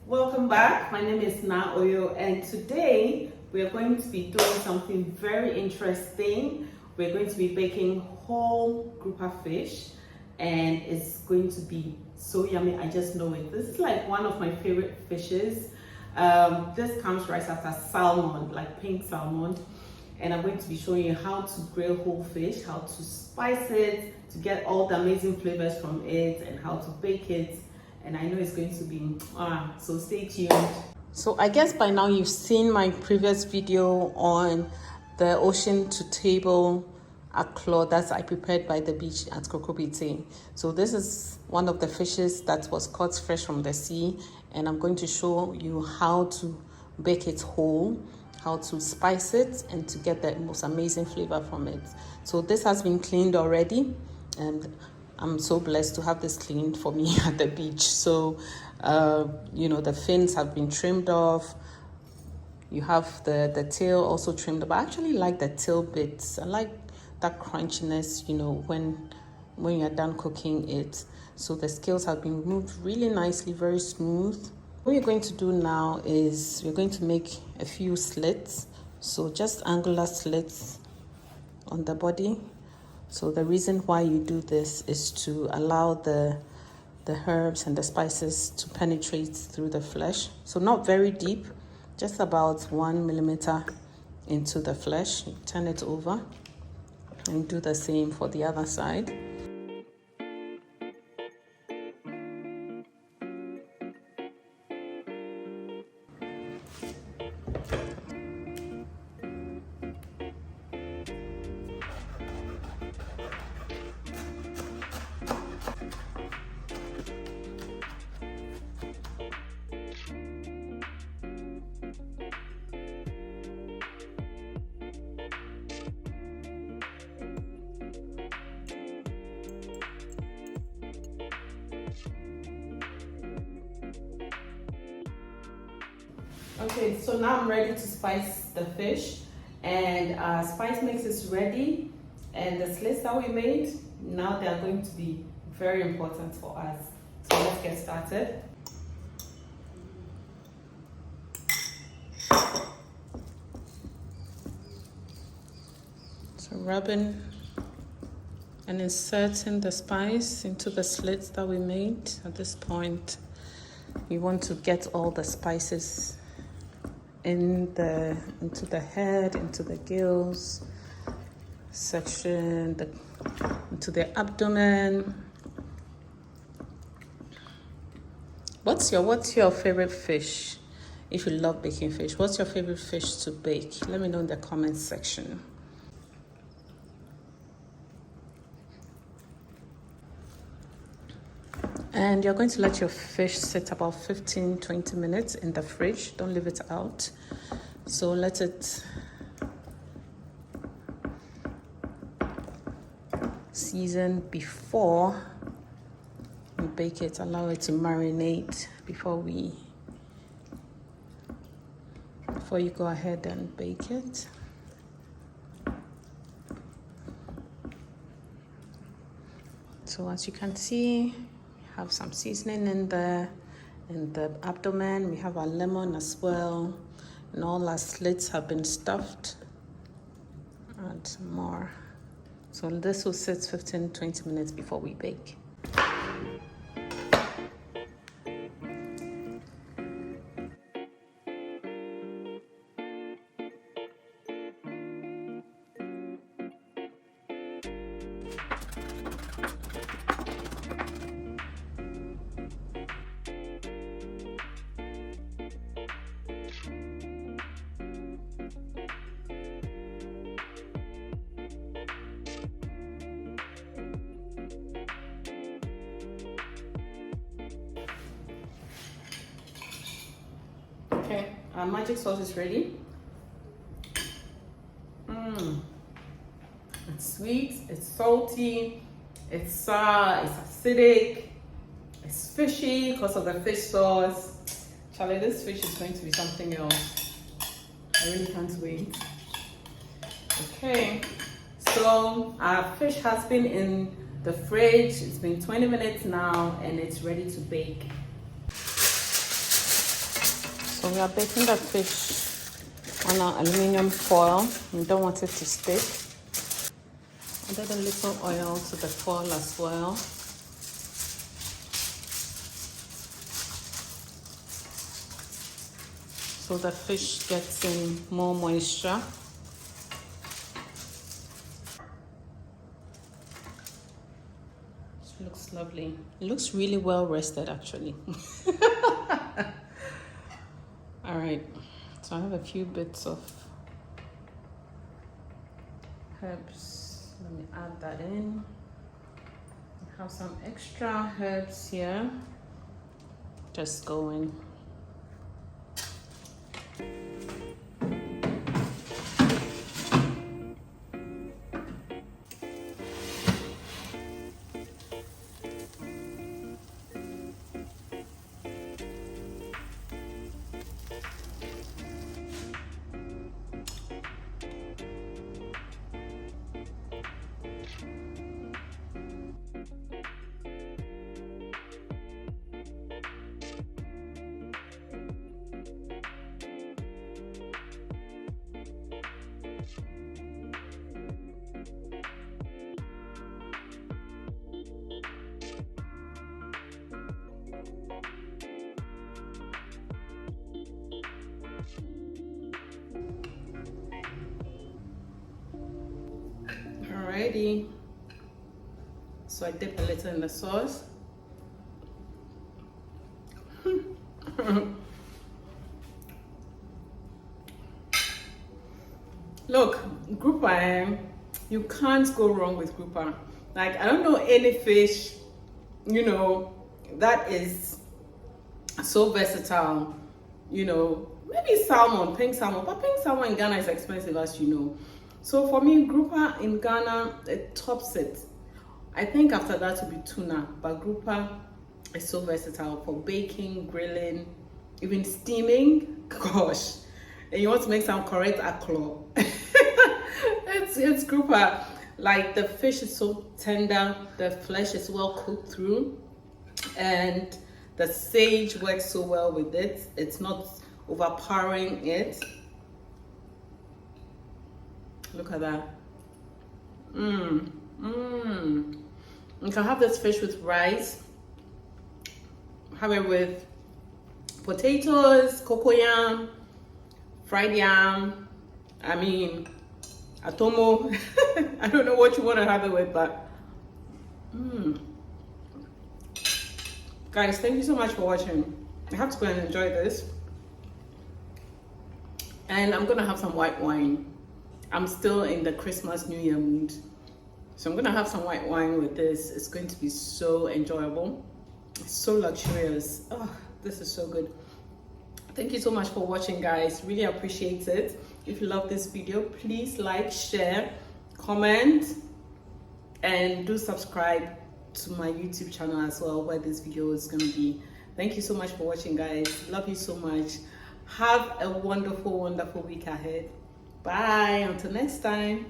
Welcome back. My name is Naoyo, and today we are going to be doing something very interesting. We're going to be baking whole grouper fish, and it's going to be so yummy. I just know it. This is like one of my favorite fishes. This comes right after salmon, like pink salmon, and I'm going to be showing you how to grill whole fish, how to spice it to get all the amazing flavors from it, and how to bake it. And I know it's going to be so stay tuned. So I guess by now you've seen my previous video on the ocean to table aklo that I prepared by the beach at Kokobite. So this is one of the fishes that was caught fresh from the sea, and I'm going to show you how to bake it whole, how to spice it, and to get the most amazing flavor from it. So this has been cleaned already, and I'm so blessed to have this cleaned for me at the beach. So, the fins have been trimmed off. You have the tail also trimmed up. I actually like the tail bits. I like that crunchiness, when you're done cooking it. So the scales have been removed really nicely, very smooth. What we're going to do now is we're going to make a few slits. So just angular slits on the body. So the reason why you do this is to allow the herbs and the spices to penetrate through the flesh. So not very deep, just about 1 millimeter into the flesh. You turn it over and do the same for the other side. Okay, so now I'm ready to spice the fish, and spice mix is ready, and the slits that we made, now they are going to be very important for us. So let's get started. So rubbing and inserting the spice into the slits that we made. At this point, you want to get all the spices into the head, into the gills section, into the abdomen. What's your favorite fish? If you love baking fish, what's your favorite fish to bake? Let me know in the comments section. And you're going to let your fish sit about 15-20 minutes in the fridge. Don't leave it out. So let it season before you bake it. Allow it to marinate before you go ahead and bake it. So as you can see, have some seasoning in the abdomen. We have our lemon as well, and all our slits have been stuffed and more. So this will sit 15-20 minutes before we bake. Okay, our magic sauce is ready. It's sweet, it's salty, it's sour, it's acidic, it's fishy because of the fish sauce. Charlie, this fish is going to be something else. I really can't wait. Okay, so our fish has been in the fridge. It's been 20 minutes now, and it's ready to bake. So we are baking the fish on our aluminum foil. We don't want it to stick. Added a little oil to the foil as well. So the fish gets in more moisture. This looks lovely. It looks really well rested actually. All right, so I have a few bits of herbs. Let me add that in. I have some extra herbs here. Just going. Alrighty, so I dip a little in the sauce. Look, grouper, you can't go wrong with grouper. Like, I don't know any fish, you know, that is so versatile. You know, maybe salmon, pink salmon, but pink salmon in Ghana is expensive, as you know. So for me, grouper in Ghana, it tops it. I think after that will be tuna, but grouper is so versatile for baking, grilling, even steaming. Gosh, and you want to make some correct aklo. it's grouper. Like, the fish is so tender, the flesh is well cooked through, and the sage works so well with it. It's not overpowering it. Look at that. You can have this fish with rice, have it with potatoes, cocoyam, fried yam, I mean, atomo. I don't know what you want to have it with, but guys, thank you so much for watching. I have to go and enjoy this, and I'm gonna have some white wine. I'm still in the Christmas New Year mood, so I'm gonna have some white wine with this. It's going to be so enjoyable. It's so luxurious. Oh, this is so good. Thank you so much for watching, guys. Really appreciate it. If you love this video, please like, share, comment, and do subscribe to my YouTube channel as well, where this video is going to be. Thank you so much for watching, guys. Love you so much. Have a wonderful, wonderful week ahead. Bye. Until next time.